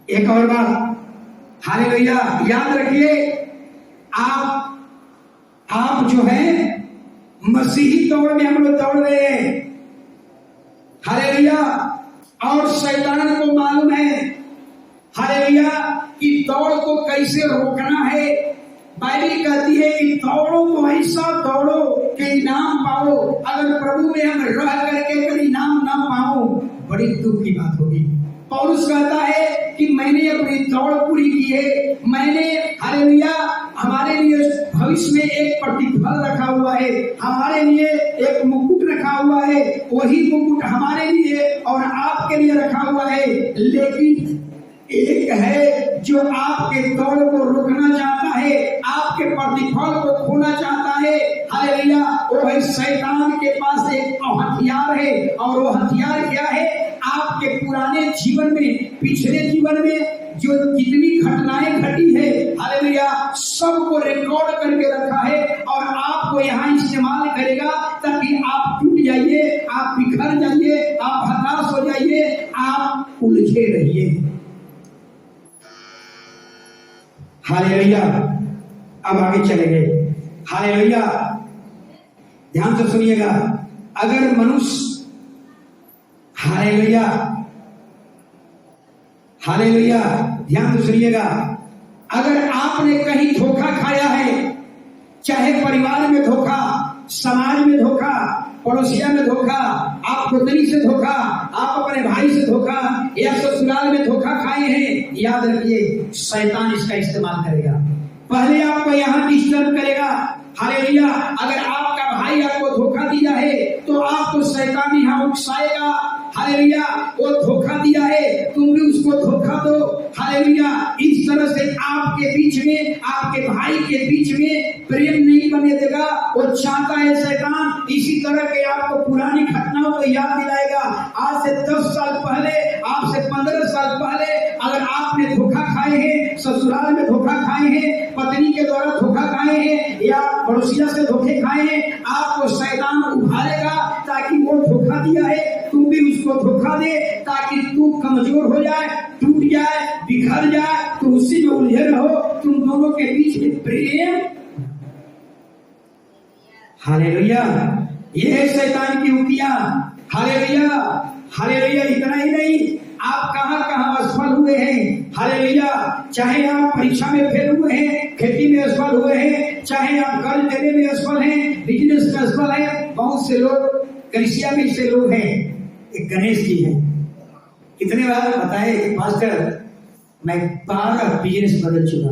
एक और बात, हालेलुया, याद रखिए, आप जो है मसीही दौड़ में हम लोग दौड़ रहे हैं, हालेलुया। और शैतान को मालूम है, हालेलुया, कि दौड़ को कैसे रोकना है। बाइबल कहती है कि दौड़ो तो ऐसा दौड़ो कि इनाम पाओ। अगर प्रभु में हम रह करके अगर इनाम ना पाओ, बड़ी दुख की बात होगी। पौलुस कहता है कि मैंने अपनी दौड़ पूरी की है, मैंने, हालेलुया, हमारे लिए भविष्य में एक प्रतिफल रखा हुआ है, हमारे लिए एक मुकुट रखा हुआ है, वही मुकुट हमारे लिए और आपके लिए रखा हुआ है। लेकिन एक है जो आपके दौड़ को रोकना चाहता है, आपके प्रतिफल को खोना चाहता है, हालेलुया। वो है शैतान के पास एक हथियार है, और वो हथियार क्या है? आपके पुराने जीवन में, पिछले जीवन में जो जितनी घटनाएं घटी है, हालेलुया, सबको रिकॉर्ड करके रखा है और आपको यहाँ इस्तेमाल करेगा ताकि आप टूट जाइए, आप बिखर जाइए, आप हताश हो जाइए, आप उलझे रहिए। हालेलुया। अब आगे चलेंगे, हालेलुया, ध्यान से सुनिएगा। अगर मनुष्य, हालेलुया, हालेलुया, ध्यान से सुनिएगा, अगर आपने कहीं धोखा खाया है, चाहे परिवार में धोखा, समाज में धोखा, पड़ोसिया में धोखा, आप पुत्री से धोखा, आप अपने भाई से धोखा, या ससुराल में धोखा खाए हैं, याद रखिए शैतान इसका इस्तेमाल करेगा। पहले आपको यहाँ डिस्टर्ब करेगा, हालेलुया। अगर आपका भाई आपको धोखा दिया है तो आपको शैतान यहाँ उकसाएगा, हालेलुया, वो धोखा दिया है, तुम भी उसको धोखा दो, हालेलुया। इस तरह से आपके बीच में, आपके भाई के बीच में प्रेम नहीं बने देगा। वो चाहता है शैतान इसी तरह के आपको पुरानी घटनाओं को याद दिलाएगा। आज से 10 साल पहले, आज से 15 साल पहले अगर आपने धोखा खाए हैं, ससुराल में धोखा खाए हैं, पत्नी के द्वारा धोखा खाए हैं, या पड़ोसिया से धोखे खाए हैं, आपको शैतान उभारेगा ताकि वो धोखा दिया है तुम भी उसको धोखा दे, ताकि तू कमजोर हो जाए, टूट जाए, बिखर जाए, तो उसी में उलझे रहो, तुम दोनों के बीच में प्रेम। हालेलुया, ये है शैतान की उक्तियां। Hallelujah, hallelujah. इतना ही नहीं, आप कहां कहां असफल हुए हैं, हालेलुया। चाहे आप परीक्षा में फेल हुए हैं, खेती में असफल हुए हैं, चाहे आप कर्ज देने में असफल हैं, बिजनेस में असफल हैं। बहुत से लोग, कलिसिया में से लोग हैं, एक गणेश जी है, कितने बार बताए कि पास्टर मैं 12 बिजनेस बदल चुका,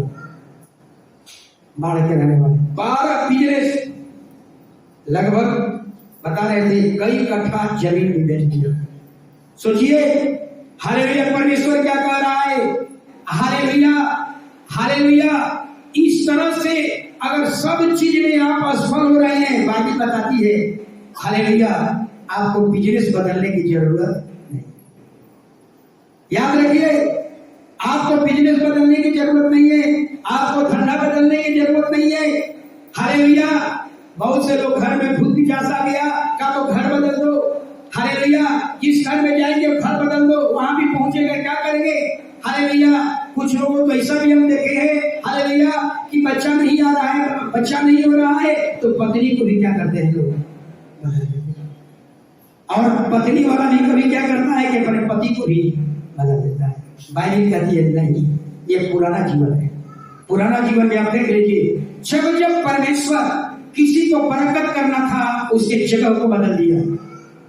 बाढ़ के रहने वाले 12 बिजनेस लगभग बता रहे थे, कई कट्ठा जमीन भी बेच दिया। सोचिए, हालेलुया, परमेश्वर क्या कह रहा है, हालेलुया, हालेलुया। इस तरह से अगर सब चीज में आप असफल हो रहे हैं, बाइबल बताती है, हालेलुया, आपको बिजनेस बदलने की जरूरत नहीं। याद रखिए, आपको बिजनेस बदलने की जरूरत नहीं है, आपको धंधा बदलने की जरूरत नहीं है, हालेलुया। बहुत से लोग घर में भूत पिशाच आ गया, क्या तो घर बदल दो, हालेलुया। जिस घर में जाएंगे घर बदल दो, वहां भी पहुंचेगा क्या करेंगे, हालेलुया। कुछ लोगों को ऐसा भी हम देखे हैं, हालेलुया, कि बच्चा नहीं आ रहा है, बच्चा नहीं हो रहा है, तो पत्नी को भी क्या करते हैं लोग, और पत्नी वाला नहीं कभी क्या करता है कि अपने पति को भी बदल देता है। बाइबल कहती है नहीं, ये पुराना जीवन है, पुराना जीवन में आप देख लीजिए, जब परमेश्वर किसी को बरकत करना था, उसके जगह को बदल दिया।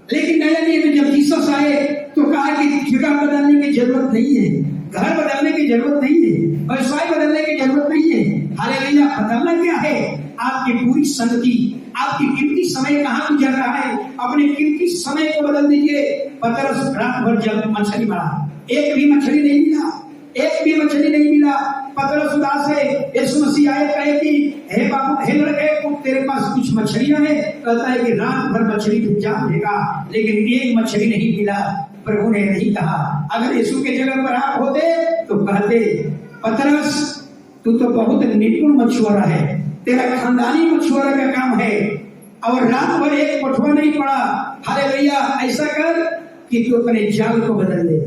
लेकिन नया नियम में जब जीसस आए तो कहा कि जगह बदलने की जरूरत नहीं है, घर बदलने की जरूरत नहीं है, व्यवसाय बदलने की जरूरत नहीं है, हालेलुया। बदलना क्या है? आपकी पूरी संगति, आपकी कीमती समय कहाँ गुजर रहा है, अपने कीमती समय को बदल दीजिए। पतरस रात भर जब मछली मारा, एक भी मछली नहीं मिला, एक भी मछली नहीं मिला। पतरस उदास है, यीशु मसीह आए, कहे कि हे बाबू, हे लड़के, तेरे पास कुछ मछलियां हैं? कहता है कि रात भर मछली तो जान देगा, लेकिन एक मछली नहीं मिला। प्रभु ने नहीं कहा, अगर यीशु के जगह पर आप होते तो कहते, पतरस तू तो बहुत निपुण मछुआरा है, तेरा खानदानी मछुआरा का काम है, और रात भर एक पटुआ नहीं पड़ा, हालेलुया। ऐसा कर कि तू अपने जाल को बदल दे,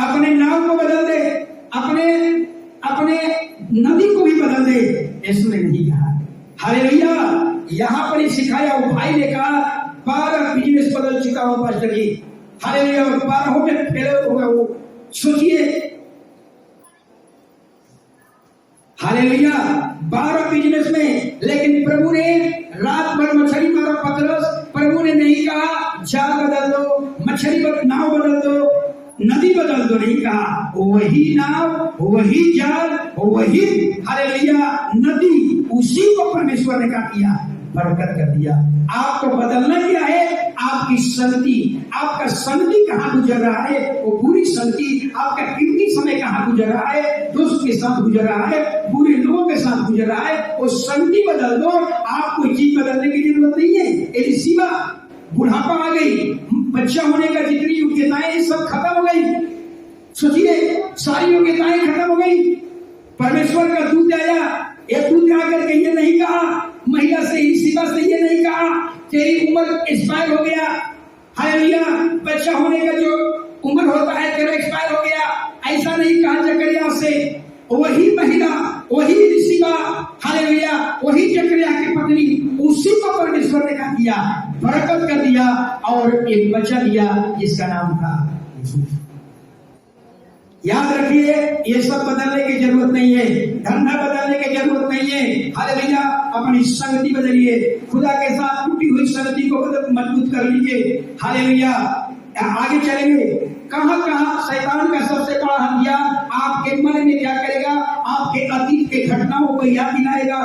अपने नाव को बदल दे, अपने अपने नदी को भी बदल दे, इसने नहीं कहा। हालेलुया। यहाँ पर ही सिखाया, वो भाई ने कहा 12 बिजनेस बदल चुका हूं पास्टर जी। हालेलुया। 12 में फेल हो गया वो। सोचिए, हालेलुया, 12 बिजनेस में, लेकिन प्रभु ने रात भर मछली मारा पतरस, प्रभु ने नहीं कहा जाल बदल दो, नाव बदल दो, नदी बदल दो, नहीं कहा। वही नाव, वही जाल, वही हालेलुया नदी, उसी को परमेश्वर ने क्या किया, बरकत कर दिया। आपको बदलना क्या है? आपकी संगति, आपका संगति कहाँ गुजर रहा है, वो पूरी संगति, आपका कीमती समय कहाँ गुजर रहा है, दोस्त के साथ गुजर रहा है, बुरे लोगों के साथ गुजर रहा है, वो संगति बदल दो। आपको चीज बदलने की जरूरत नहीं है। एलिसीबा, बुढ़ापा आ गई, बच्चा होने का जितनी योग्यताएं सब खत्म हो गई। सोचिए, सारी योग्यताएं खत्म हो गई। परमेश्वर का दूत आया, ये दूत आकर के ये नहीं कहा, महिला से, एलिसीबा से ये नहीं कहा तेरी उम्र एक्सपायर हो गया। हालेलुया। बच्चा होने का जो उम्र होता है तेरा एक्सपायर हो गया, ऐसा नहीं कहा जकरिया से। वही महिला, वही एलिसीबा, हालेलुया, वही जकरिया की पत्नी, उसी को परमेश्वर ने क्या किया, बरकत कर दिया और एक बच्चा दिया जिसका नाम था यीशु। याद रखिए, ये सब बदलने की जरूरत नहीं है, धंधा बदलने की जरूरत नहीं है। हालेलुया। अपनी संगति बदलिए, खुदा के साथ टूटी हुई संगति को मजबूत कर लीजिए। हालेलुया। आगे चलेंगे, कहां कहां शैतान का सबसे बड़ा हथियार आपके मन में क्या करेगा, आपके अतीत के घटनाओं को याद दिलाएगा।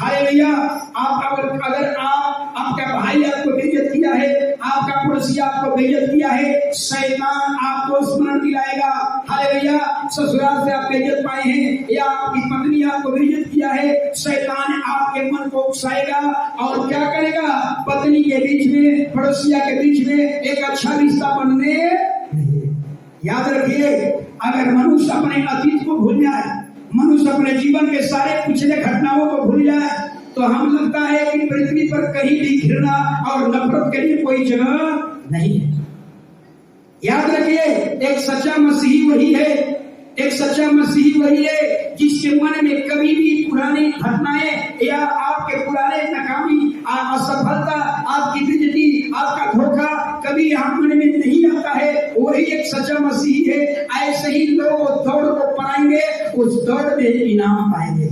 हालेलुया। अगर आपका भाई आपको बेइज्जत किया है, आपका पड़ोसी आपको बेइज्जत किया है, शैतान आपको स्मरण दिलाएगा। हालेलुया। ससुराल से आप बेइज्जत पाए हैं या आपकी पत्नी आपको बेइज्जत किया है, शैतान आपके मन को उकसाएगा और क्या करेगा, पत्नी के बीच में, पड़ोसिया के बीच में एक अच्छा रिश्ता बनने। याद रखिए, अगर मनुष्य अपने अतीत को भूल जाए, मनुष्य अपने जीवन के सारे पिछले घटनाओं को भूल जाए, तो हम लगता है कि पृथ्वी पर कहीं भी घृणा और नफरत के लिए कोई जगह नहीं है। याद रखिए, एक सच्चा मसीही वही है, एक सच्चा मसीही वही है जिसके मन में कभी भी पुरानी घटनाएं या आपके पुराने नाकामी, असफलता, आपकी बेइज्जती, आपका धोखा कभी आप मन में नहीं आता है। वही एक सच्चा मसीही है। ऐसे ही लोग दौड़ को पाएंगे, उस दौड़ में इनाम पाएंगे।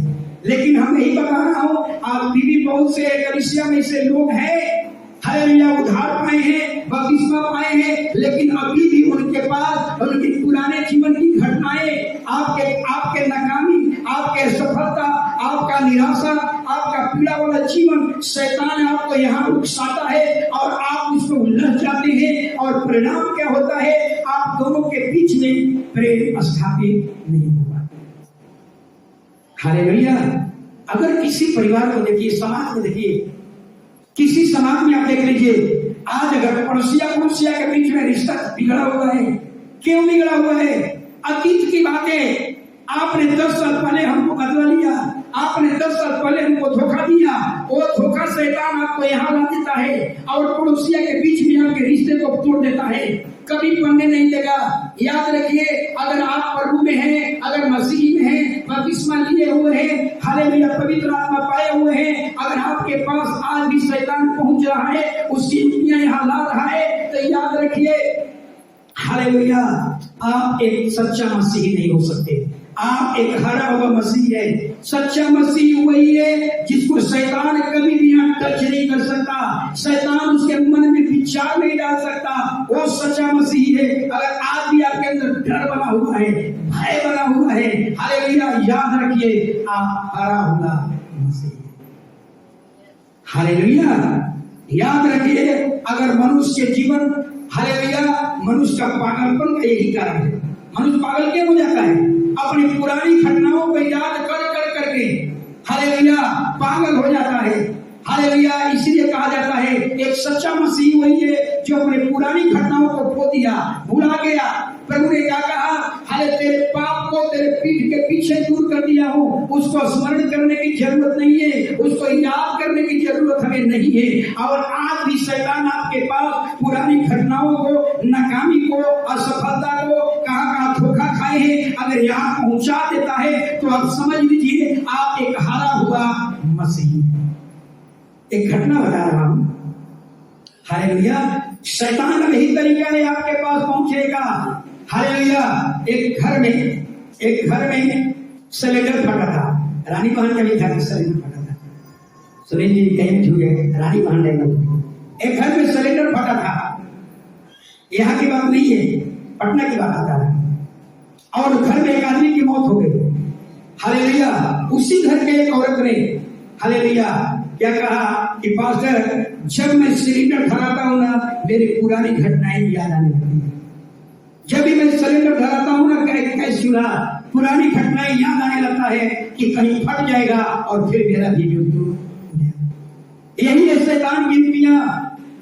लेकिन हम यही बता रहा हूँ, आप भी बहुत से कलीसिया में से लोग हैं, हालेलुया, उद्धार पाए हैं, बपतिस्मा पाए हैं, लेकिन अभी भी उनके पास उनके पुराने जीवन की घटनाएं, आपके नाकामी, आपके सफलता, आपका निराशा, आपका पीड़ा वाला जीवन, शैतान आपको यहाँ उकसाता है और आप उसको उलझ जाते हैं और परिणाम क्या होता है, आप दोनों के बीच में प्रेम स्थापित नहीं होगा। हालेलुया। अगर किसी परिवार को देखिए, समाज को देखिए, किसी समाज में आप देख लीजिए, आज अगर पड़ोसिया के बीच में रिश्ता बिगड़ा हुआ है, क्यों बिगड़ा हुआ है? अतीत की बातें, आपने 10 साल पहले हमको बदला लिया, आपने 10 साल पहले हमको धोखा दिया, वो धोखा शैतान आपको यहाँ ला देता है और पड़ोसिया के बीच में आपके रिश्ते को तोड़ देता है, कभी बनने नहीं देगा। याद रखिए, अगर आप प्रभु में हैं, अगर मसीह में हैं, बपतिस्मा लिए हुए हैं, हालेलुया, पवित्र आत्मा पाए हुए हैं, अगर आपके पास आज भी शैतान पहुंच रहा है, उसकी दुनिया यहाँ ला रहा है, तो याद रखिए, हालेलुया, आप एक सच्चा मसीही नहीं हो सकते। आप एक हरा हुआ मसीह है। सच्चा मसीह वही है जिसको शैतान कभी भी यहाँ टच नहीं कर सकता, शैतान उसके मन में विचार नहीं डाल सकता। वो सच्चा मसीह है। अगर आज भी आपके अंदर डर बना हुआ है, भय बना हुआ है, हालेलुया, याद रखिए, आप हरा हुआ मसीह। हालेलुया, याद रखिए, अगर मनुष्य के जीवन, हालेलुया, मनुष्य का पागलपन का यही कारण है। मनुष्य पागल क्यों हो जाता है? अपनी पुरानी घटनाओं को याद कर करके, हालेलुया, पागल हो जाता है। हालेलुया, इसलिए कहा जाता है एक सच्चा मसीह वही है जो अपने पुरानी घटनाओं को खो दिया, भुला गया। प्रभु ने क्या कहा? हाले तेरे पाप को तेरे पीठ के पीछे दूर कर दिया हूँ। उसको स्मरण करने की जरूरत नहीं है, उसको याद करने की जरूरत हमें नहीं है। और आज भी शैतान आपके पास पुरानी घटनाओं को, नाकामी को, असफलता को, कहाँ कहाँ पहुंचाए हैं, अगर यहाँ पहुंचा देता है तो आप समझ लीजिए आप एक हारा हुआ मसीह। एक घटना बता रहा हूं, हालेलुया। शैतान का यही तरीका है आपके पास पहुंचेगा। हालेलुया। एक घर में सिलेंडर फटा था। रानी बहन का भी था, सिलेंडर फटा था। सुनील जी कहीं झूठे, रानी बहन नहीं। एक घर में सिलेंडर फटा था। यहाँ की बात नहीं है, पटना की बात आता है। और घर में एक आदमी की मौत हो गई। हालेलुया। उसी घर के एक औरत ने हालेलुया क्या कहा कि पास्टर, जब मैं सिलेंडर धराता हूं ना, मेरी पुरानी घटनाएं याद आने लगती है। जब भी मैं सिलेंडर धराता हूं ना, कैसी पुरानी घटनाएं याद आने लगता है कि कहीं फट जाएगा और फिर मेरा भी मृत्यु हो जाएगा। यही है शैतान की युक्तियां।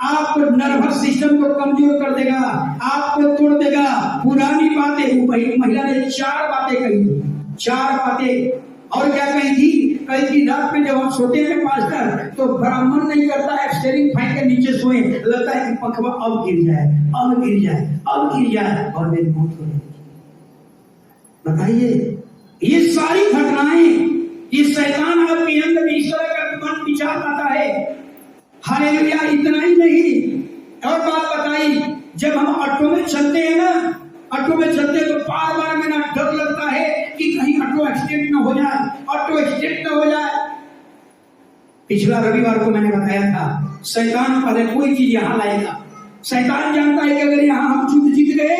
आपको नर्वस सिस्टम को कमजोर कर देगा, आपको तोड़ देगा। पुरानी बातें, महिला ने 4 बातें कही थी, 4 बातें। और क्या कही थी? कल की रात में जब हम सोते हैं पास्टर, तो बड़ा मन नहीं करता है स्टीयरिंग फैन के नीचे सोए, लगता है कि पंखा अब गिर जाए और मेरी मौत हो जाए। बताइए, ये सारी घटनाएं, ये शैतान आपके अंदर इस तरह का मन विचार आता है। हालेलुया। इतना ही नहीं, और बात बताई, जब हम ऑटो में चलते हैं ना, ऑटो में चलते तो बार बार मेरा डर लगता है कि कहीं ऑटो एक्सीडेंट न हो जाए। पिछला रविवार को मैंने बताया था, शैतान पहले कोई चीज यहाँ लाएगा। शैतान जानता है कि अगर यहाँ हम जीत गए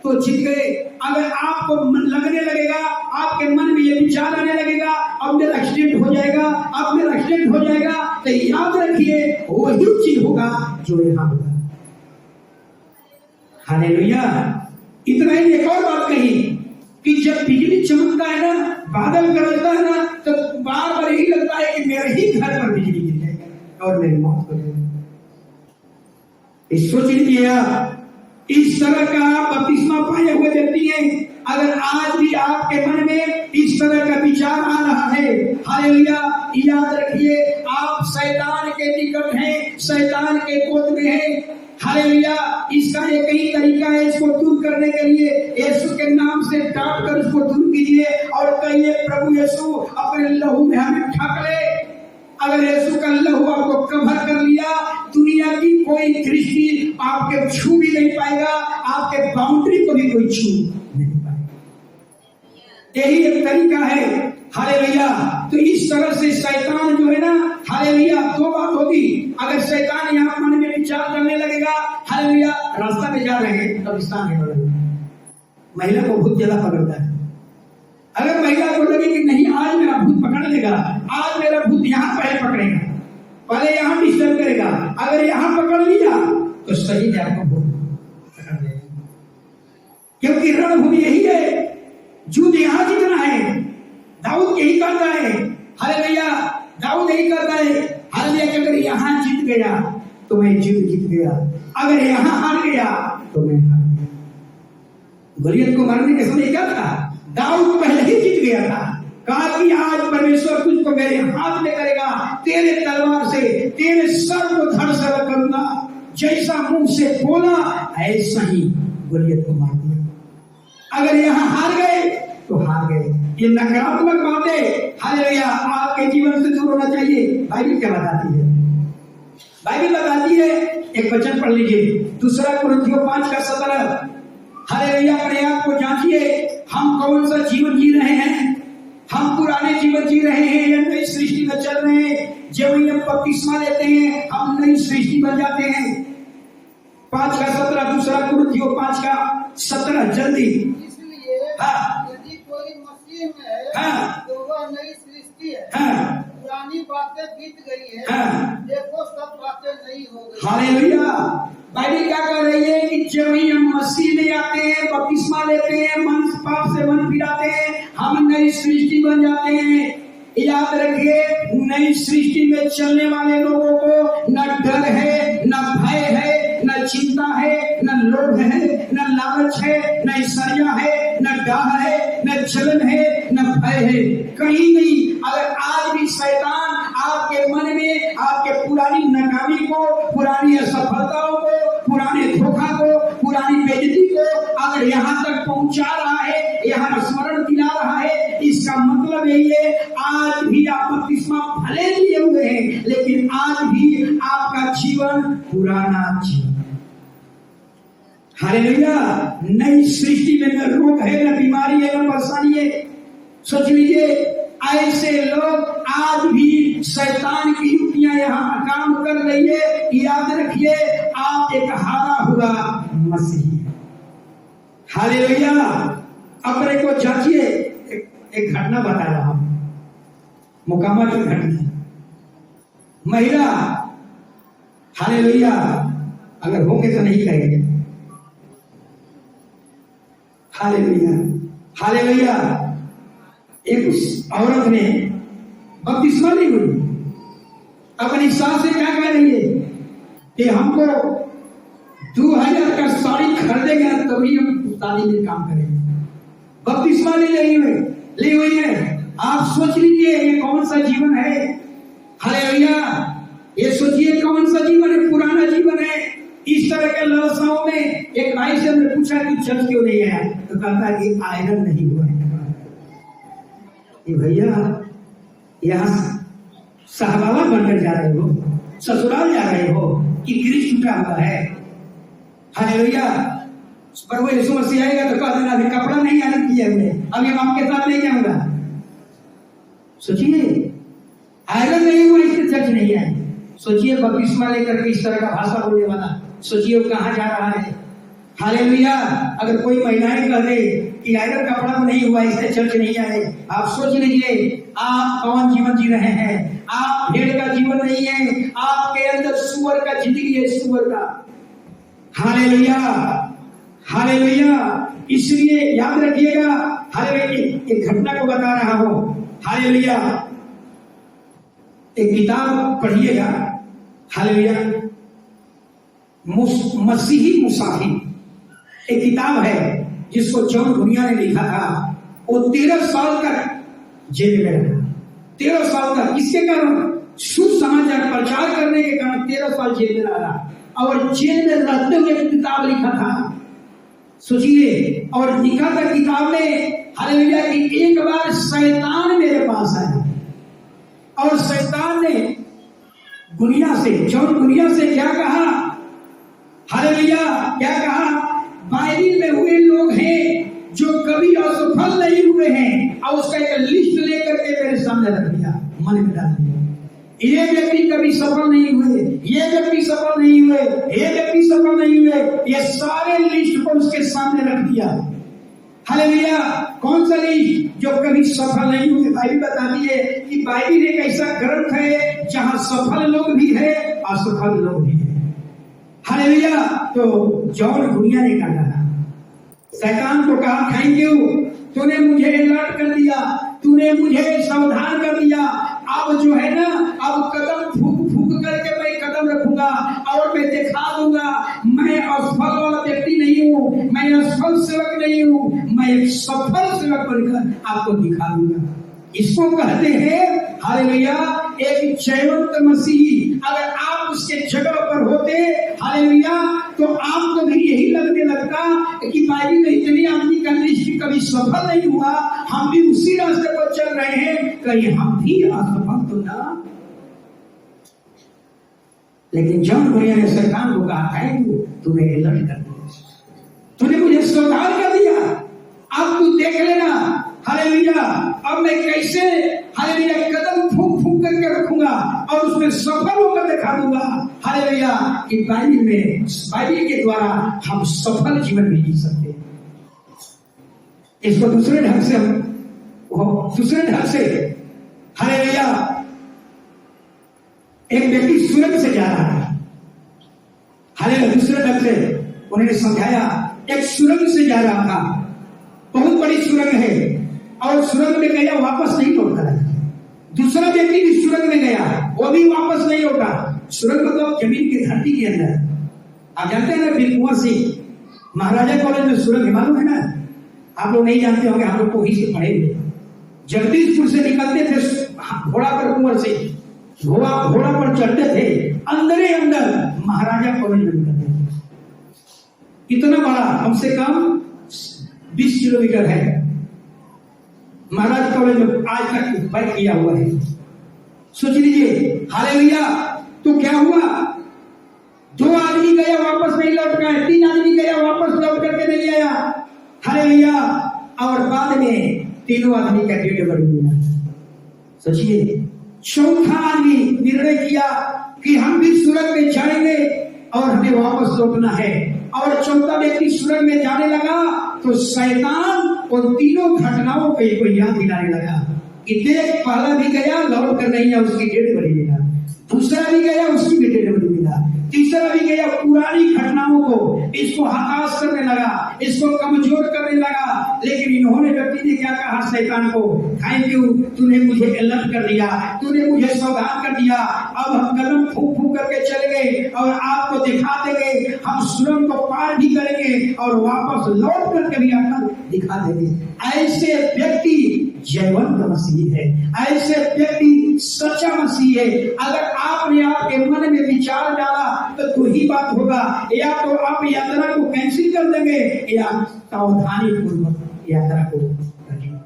तो जीत गए। अगर आपको लगने लगेगा, आपके मन में ये विचार आने लगेगा, अब मेरा एक्सीडेंट हो जाएगा, तो याद रखिए वही चीज होगा जो यहाँ होगा। हालेलुया। इतना ही एक और बात कही कि जब बिजली चमकता है ना, बादल गरजता है ना, तो बार बार यही लगता है कि मेरे ही घर पर बिजली गिर जाएगा और मेरी मौत हो जाएगी। सोच लीजिए, इस तरह का आप बपतिस्मा पाए हुए व्यक्ति हैं, अगर आज भी आपके मन में इस तरह का विचार आ रहा है, हालेलुया, याद रखिए आप शैतान के निकट हैं, शैतान के गोद में हैं। हालेलुया। इसका एक ही तरीका है इसको दूर करने के लिए, यीशु के नाम से डांट कर उसको दूर कीजिए और कहिए, प्रभु यीशु अपने लहू में हमें ढक ले। अगर यीशु का लहू आपको कवर कर लिया, दुनिया की कोई दृष्टि आपके छू भी नहीं पाएगा, आपके बाउंड्री को भी कोई छू नहीं पाएगा। यही एक तरीका है। हालेलुया। तो इस तरह से शैतान जो है ना, हालेलुया, 2 बात होगी। अगर शैतान यहाँ मन में विचार करने लगेगा, हालेलुया, रास्ता में जा रहे हैं तब स्थान है, महिला को भूत ज्यादा पकड़ता है। अगर महिला को लगे कि नहीं आज मेरा भूत पकड़ लेगा, आज मेरा भूत यहाँ पहले पकड़ेगा, पहले यहाँ डिस्टर्ब करेगा, अगर यहाँ पकड़ लिया तो सही है आपको भूत पकड़ लेगा। क्योंकि रणभूमि यही है, युद्ध यहाँ जीतना है। दाऊद यही करता है। हालेलुया। दाऊद यही करता है। हालेलुया। अगर यहाँ जीत गया तो मैं जीत गया, अगर यहाँ हार गया तो मैं हार गया। गलीयत को मारने के समय क्या था? दाऊद पहले ही जीत गया था। कहा कि आज परमेश्वर तुझको मेरे हाथ में करेगा, तेरे तलवार से तेरे सर को धड़ से करूंगा, जैसा मुंह से बोला ऐसा ही गलीयत को मार दिया। अगर यहाँ हार गए तो हार गए। ये नकारात्मक बातें हालेलुया आपके जीवन से दूर होना चाहिए। बाइबल क्या बताती है? बाइबल बताती है, एक वचन पढ़ लीजिए, 2 कुरिन्थियों 5:17। हालेलुया। अपने आप को जांचिए, हम कौन सा जीवन जी रहे हैं? हम पुराने जीवन जी रहे हैं या नई सृष्टि में चल रहे हैं? जब हम बपतिस्मा लेते हैं हम नई सृष्टि बन जाते हैं। 5:17, 2 कुरिन्थियों 5:17, जल्दी। यदि कोई मसीह में है तो वह नई सृष्टि है, पुरानी बातें बीत गई है, देखो सब बातें नई हो गई। हालेलुया। बाइबल क्या कह रही है कि जब ही हम मसीह में आते हैं, बपतिस्मा लेते हैं, मन पाप से मन फिराते हैं, हम नई सृष्टि बन जाते हैं। याद रखिए, नई सृष्टि में चलने वाले लोगों को न डर है, न भय है, न चिंता है, न लोभ है, न लालच है, न ईर्ष्या है, न डाह है, न जलन है, न भय है, कहीं नहीं। अगर आज भी शैतान आपके मन में आपके पुरानी नाकामी को, पुरानी असफलताओं को, पुराने धोखा को, पुरानी बेइज्जती को अगर यहाँ तक पहुंचा रहा है, स्मरण दिला रहा है। इसका मतलब यही है, आज भी आप बपतिस्मा भले लिए हुए हैं, लेकिन आज भी आपका जीवन पुराना जीवन। हालेलुया। नई सृष्टि में न रोग है, न बीमारी है, न परेशानी है। सोच लीजिए, ऐसे लोग आज भी शैतान की युक्तियां यहाँ काम कर रही है। याद रखिए, आप एक हारा हुआ मसीह। हालेलुया। अपने को जांचिए। एक घटना बता रहा हूं, मुकामा की घटना। महिला, हालेलुया, अगर होंगे तो नहीं कहेंगे। Hallelujah, hallelujah. एक उस औरत ने बपतिस्मा ली हुई, अपनी सास से क्या कह रही है कि हमको 2000 का साड़ी खरीदेंगे तभी हम शादी में काम करेंगे। बपतिस्मा ली हुई है। आप सोच लीजिए, ये कौन सा जीवन है। हालेलुया। ये सोचिए कौन सा जीवन है, पुराना जीवन है। इस तरह के लालसाओं में एक भाई से हमने पूछा कि चर्च क्यों नहीं आया, तो कहता है कि आयरन नहीं हुआ है। ये भैया, यहाँ सहबावा बनकर जा रहे हो, ससुराल जा रहे हो कि गिरिश टूटा हुआ है। हालेलुया। प्रभु यीशु मसीह आएगा तो कह देना, अभी कपड़ा नहीं आने किए हुए, अभी हम आपके साथ नहीं जाऊंगा। सोचिए, आयरन नहीं हुआ इससे चर्च नहीं आए। सोचिए, बपतिस्मा लेकर के इस तरह का भाषा बोलने वाला, सोचिए वो कहाँ जा रहा है। हालेलुया। अगर कोई महिलाएं कह दे कि आयरन कपड़ा तो नहीं हुआ इससे चर्च नहीं आए, आप सोच लीजिए आप कौन जीवन जी रहे हैं। आप भेड़ का जीवन नहीं है, आपके अंदर सुअर का जिंदगी है, सुअर का। Hallelujah, hallelujah. इसलिए याद रखिएगा, हालेलुया, एक घटना को बता रहा हूं। हालेलुया। एक किताब पढ़िएगा, हालेलुया, मसीही मुसाफिर, एक किताब है जिसको जॉन बुनिया ने लिखा था। वो 13 साल तक जेल में रहा। 13 साल तक किसके कारण? सुसमाचार प्रचार करने के कारण 13 साल जेल में रहा, और जेल में रहते हुए किताब लिखा था। सोचिए, और लिखा था किताब में, हालेलुया, कि एक बार शैतान मेरे पास आया, और शैतान ने जॉन बुनिया से क्या कहा? हालेलुया, क्या कहा? बाइबिल में हुए लोग हैं जो कभी असफल नहीं हुए हैं, और उसका एक लिस्ट लेकर के मेरे सामने रख दिया, मन में डाल दिया। ये व्यक्ति कभी सफल नहीं हुए, ये व्यक्ति सफल नहीं हुए, ये व्यक्ति सफल नहीं हुए, ये सारे लिस्ट को उसके सामने रख दिया। हालेलुया। कौन सा लिस्ट? जो कभी सफल नहीं हुए। बाइबिल बताती है कि बाइबिल एक ऐसा ग्रंथ है जहां सफल लोग भी है, असफल लोग भी है। हालेलुया। तो जॉन बुनिया ने कहा, शैतान को कहा, थैंक यू, तूने मुझे अलर्ट कर दिया, तूने मुझे सावधान कर दिया। अब जो है ना, अब कदम फूक फूक करके मैं कदम रखूंगा और मैं दिखा दूंगा मैं असफल वाला व्यक्ति नहीं हूँ, मैं असफल सेवक नहीं हूँ, मैं एक सफल सेवक बनकर आपको दिखा दूंगा। इसको कहते हैं, हालेलुया, एक जयवंत मसीह। अगर आप उसके जगह पर होते, हालेलुया, तो आपको भी यही लगने लगता कि बाइबिल में इतनी आदमी का लिस्ट कभी सफल नहीं हुआ, हम भी उसी रास्ते पर चल रहे हैं, कहीं हम भी असफल तो ना। लेकिन जॉन बुनिया ने शैतान को कहा, थैंक यू, तूने अलर्ट कर दिया, तूने मुझे सावधान कर दिया, अब तू देख लेना। हालेलुया। अब मैं कैसे, हालेलुया, कदम फूंक फूंक करके रखूंगा और उसमें सफल होकर दिखा दूंगा। हालेलुया। कि बाइबिल के द्वारा हम सफल जीवन भी जी सकते हैं। इसको दूसरे ढंग से हालेलुया, एक व्यक्ति सुरंग से जा रहा था। हालेलुया। दूसरे ढंग से उन्होंने समझाया, एक सुरंग से जा रहा था, बहुत बड़ी सुरंग है, और सुरंग में गया, वापस नहीं लौटा है। दूसरा व्यक्ति भी सुरंग में गया, वो भी वापस नहीं लौटा। सुरंग मतलब जमीन की धरती के अंदर। आप जानते हैं ना, वीर कुंवर सिंह महाराजा कॉलेज में सुरंग मालूम है ना? आप लोग नहीं जानते होंगे, हम लोग को ही से पढ़े हुए। जगदीशपुर से निकलते थे घोड़ा पर, कुंवर सिंह घोड़ा पर चढ़ते थे, अंदर महाराजा कॉलेज में निकलते थे। इतना बड़ा, कम से कम 20 किलोमीटर है। महाराज कॉलेज में आज तक बैठ किया हुआ है। सोच लीजिए, हालेलुया। तो क्या हुआ, 2 आदमी गया वापस नहीं लौट गए, 3 आदमी गया वापस लौट करके नहीं आया, हालेलुया। और बाद में 3 आदमी का डेड बॉडी मिला। सोचिए, चौथा आदमी निर्णय किया कि हम भी सुरंग में जाएंगे और हमें वापस लौटना है। और चौथा व्यक्ति सुरंग में जाने लगा तो शैतान उन तीनों घटनाओं को याद दिलाने लगा कि देख, पहला भी गया लौट कर नहीं आया, उसकी डेड बॉडी मिला, दूसरा भी गया उसकी भी डेड बॉडी मिला, तीसरा भी गया, पुरानी घटनाओं को इसको हताश करने लगा, इसको कमजोर करने लगा। लेकिन इन्होंने व्यक्ति ने क्या कहा शैतान को, थैंक यू, तूने मुझे अलर्ट कर दिया, तूने मुझे सावधान कर दिया। अब हम कदम फूंक फूंक करके चले गए और आपको दिखा देंगे, हम सुरंग को पार भी करेंगे और वापस लौट करके भी आपको दिखा देंगे। ऐसे व्यक्ति जयवंत मसीह है, ऐसे व्यक्ति सच्चा मसीह है। अगर आपने आपके मन में विचार डाला तो ही बात होगा, या तो आप यात्रा को कैंसिल कर देंगे या सावधानी पूर्वक यात्रा को करेंगे।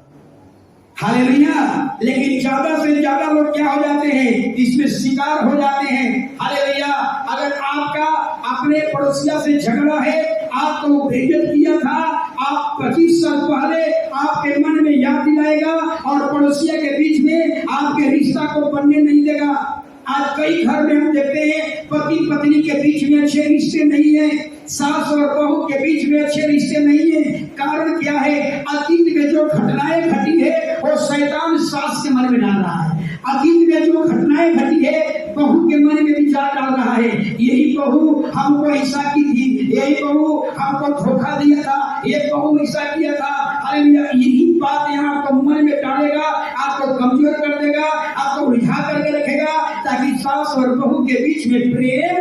हालेलुया। लेकिन ज्यादा से ज्यादा लोग क्या हो जाते हैं, इसमें शिकार हो जाते हैं। हालेलुया। अगर आपका अपने पड़ोसिया से झगड़ा है, आपको बेइज्जत किया था, आप 25 साल पहले आपके मन में याद दिलाएगा और पड़ोसिया के बीच में आपके रिश्ता को बनने नहीं देगा। आज कई घर में हम देखते हैं पति पत्नी के बीच में अच्छे रिश्ते नहीं है, सास और बहू के बीच में अच्छे रिश्ते नहीं है। कारण क्या है, अतीत में जो घटनाएं घटी है वो शैतान सास के मन में डाल रहा है। अतीत में जो घटनाएं घटी है बहू के मन में विचार डाल रहा है, यही बहू हमको ऐसा की थी, यही बहू हमको धोखा दिया था, ये बहू ऐसा किया था। हालेलुया। यही बात यहाँ आपको मन में डालेगा, आपको कमजोर कर देगा, आपको उलझा करके रखेगा, ताकि सास और बहू के बीच में प्रेम।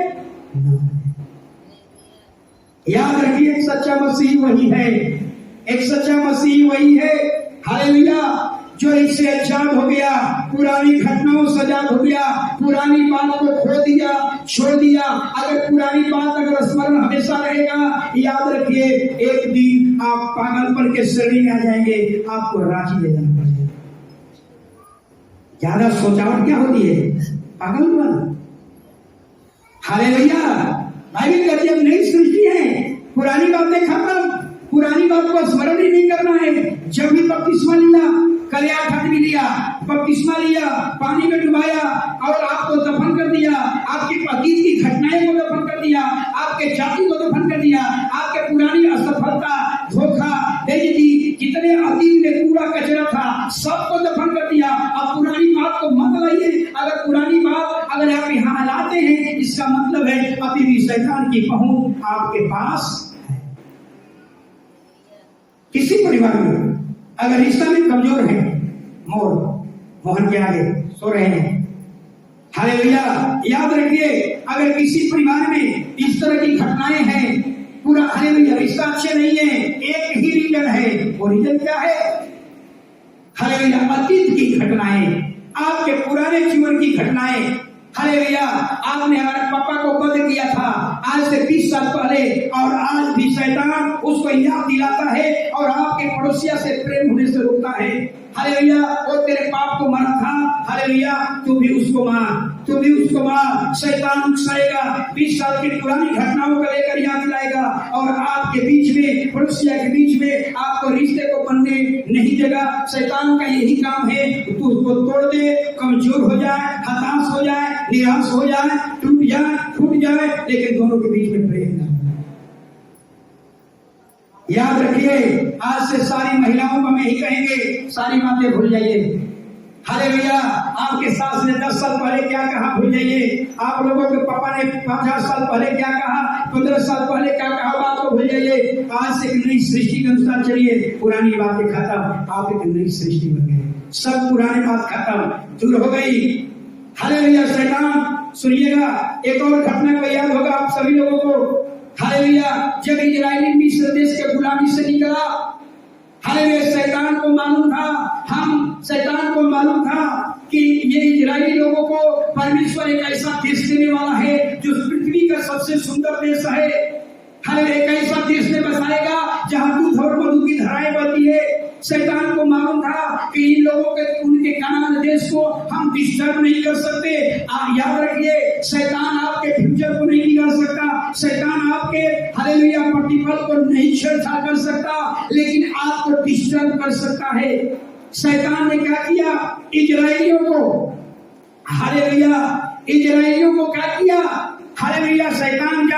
याद रखिए, एक सच्चा मसीह वही है, एक सच्चा मसीह वही है, हालेलुया, जो इससे आजाद हो गया, पुरानी घटनाओं से आजाद हो गया, पुरानी बात को खो दिया, छोड़ दिया। अगर पुरानी बात अगर स्मरण हमेशा रहेगा, याद रखिए एक दिन आप पागलपन के श्रेणी में आ जाएंगे, आपको रांची ले जाना पड़ेगा। ज्यादा सोचावट क्या होती है, पागलपन। हालेलुया। बाइबल कहती है हम नई सृष्टि है, पुरानी बातें खत्म, पुरानी बात को स्मरण ही नहीं करना है। जब भी बपतिस्मा लिया, कल 8 आदमी लिया, बपतिस्मा लिया, पानी में डुबाया और आपको दफन कर दिया, आपकी अतीत की घटनाएं को दफन कर दिया, आपके जाति को दफन कर दिया, आपके पुरानी असफलता, धोखा, बेइज्जती, जितने अतीत में कूड़ा कचरा था सबको दफन कर दिया। अब पुरानी बात को मत लाइए। अगर पुरानी बात अगर आप यहाँ लाते हैं, इसका मतलब है अभी भी शैतान की पहुंच आपके पास है। किसी परिवार में अगर रिश्ता में कमजोर है, मोहन के आगे सो रहे हैं, हालेलुया। याद रखिए, अगर किसी परिवार में इस तरह की घटनाएं हैं, पूरा हालेलुया रिश्ता अच्छे नहीं है, एक ही रीजन है। वो रीजन क्या है, हालेलुया, अतीत की घटनाएं, आपके पुराने जीवन की घटनाएं। हालेलुया। आपने हमारे पापा को बंद किया था आज से 20 साल पहले, और आज भी शैतान उसको याद दिलाता है और आपके पड़ोसिया से प्रेम होने से रोकता है। हालेलुया। वो तेरे पाप को मारा था, हालेलुया, तू भी उसको मार, तू भी उसको मार। शैतान उकसाएगा, 20 साल की पुरानी घटनाओं को लेकर याद दिलाएगा और आपके बीच में, पड़ोसिया के बीच में आपको रिश्ते को बनने नहीं देगा। शैतान का यही काम है, तू उसको तोड़ दे, कमजोर हो जाए, हताश हो जाए, निराश हो जाए, टूट जाए, फूट जाए, लेकिन दोनों के बीच में प्रेम ना। याद रखिए, आज से सारी महिलाओं को हम यही कहेंगे, सारी बातें भूल जाइए। हालेलुया। आपके सास ने 10 साल पहले क्या कहा भूल जाइए, आप लोगों के पापा ने 50 साल पहले क्या कहा, 15 साल पहले क्या कहा, बात को भूल जाइए। आज से एक नई सृष्टि के अनुसार चलिए, पुरानी बातें खत्म, आप एक नई सृष्टि बन गए, सब पुरानी बात खत्म, दूर हो गई। हालेलुया। शैतान सुनिएगा, एक और घटना को याद होगा आप सभी लोगों को। हालेलुया। जब इजराइली मिस्र देश के गुलामी से निकला, हालेलुया, शैतान को मालूम था कि ये इजराइली लोगों को परमेश्वर एक ऐसा देश देने वाला है जो पृथ्वी का सबसे सुंदर देश है। हालेलुया। एक ऐसा देश में बसाएगा जहां दूध और मधु की धाराएं बहती है। शैतान को मालूम था कि इन लोगों के उनके कनान देश को हम डिस्टर्ब नहीं कर सकते। आप याद रखिए, शैतान आपके फ्यूचर को नहीं बिगाड़ सकता, शैतान आपके हालेलुया प्रतिफल को नहीं छेड़छाड़ कर सकता, लेकिन आपको डिस्टर्ब कर सकता है। शैतान ने क्या किया? इजराइलियों को, हालेलुया, इजराइलियों को क्या किया? हालेलुया, शैतान